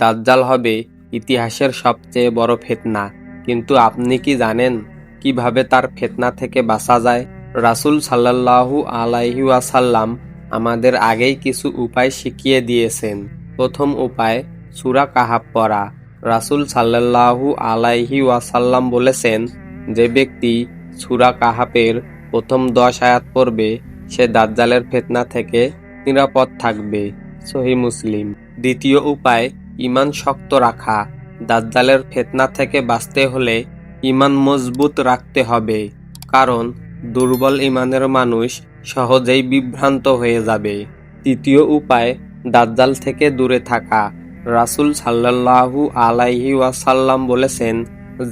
দাজ্জাল হবে ইতিহাসের সবচেয়ে বড় ফিতনা। কিন্তু আপনি কি জানেন কিভাবে তার ফিতনা থেকে বাঁচা যায়? রাসূল সাল্লাল্লাহু আলাইহি ওয়াসাল্লাম আমাদের আগেই কিছু উপায় শিখিয়ে দিয়েছেন। প্রথম উপায়, সূরা কাহাফ পড়া। রাসূল সাল্লাল্লাহু আলাইহি ওয়াসাল্লাম বলেছেন, যে ব্যক্তি সূরা কাহাফের প্রথম 10 আয়াত পড়বে সে দাজ্জালের ফিতনা থেকে নিরাপদ থাকবে। সহিহ মুসলিম। দ্বিতীয় উপায়, ঈমান শক্ত রাখা। দাজ্জালের ফিতনা থেকে বাঁচতে হলে ঈমান মজবুত রাখতে হবে, কারণ দুর্বল ঈমানের মানুষ সহজেই বিভ্রান্ত হয়ে যাবে। তৃতীয় উপায়, দাজ্জাল থেকে দূরে থাকা। রাসূল সাল্লাল্লাহু আলাইহি ওয়াসাল্লাম বলেছেন,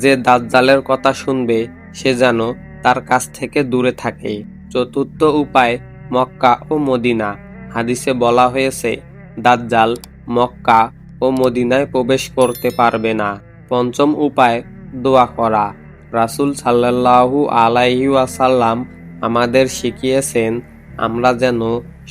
যে দাজ্জালের কথা শুনবে সে যেন তার কাছ থেকে দূরে থাকে। চতুর্থ উপায়, মক্কা ও মদিনা। হাদিসে বলা হয়েছে, দাজ্জাল মক্কা ও মদিনায় প্রবেশ করতে পারবে না। পঞ্চম উপায়, দোয়া করা। রাসূল সাল্লাল্লাহু আলাইহি ওয়াসাল্লাম আমাদের শিখিয়েছেন আমরা যেন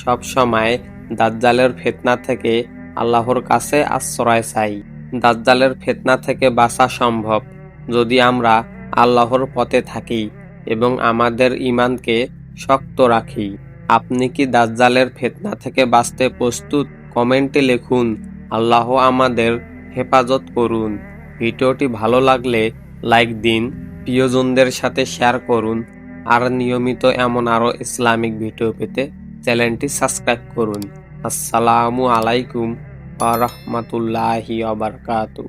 সব সময় দাজ্জালের ফিতনা থেকে আল্লাহর কাছে আশ্রয় চাই। দাজ্জালের ফিতনা থেকে বাঁচা সম্ভব যদি আমরা আল্লাহর পথে থাকি এবং আমাদের ঈমানকে শক্ত রাখি। আপনি কি দাজ্জালের ফিতনা থেকে বাঁচতে প্রস্তুত? কমেন্টে লিখুন। আল্লাহ আমাদের হেফাজত করুন। ভিডিওটি ভালো লাগলে লাইক দিন, প্রিয়জনদের সাথে শেয়ার করুন, আর নিয়মিত এমন আরও ইসলামিক ভিডিও পেতে চ্যানেলটি সাবস্ক্রাইব করুন। আসসালামু আলাইকুম ওয়া রাহমাতুল্লাহি ওয়া বারাকাতুহু।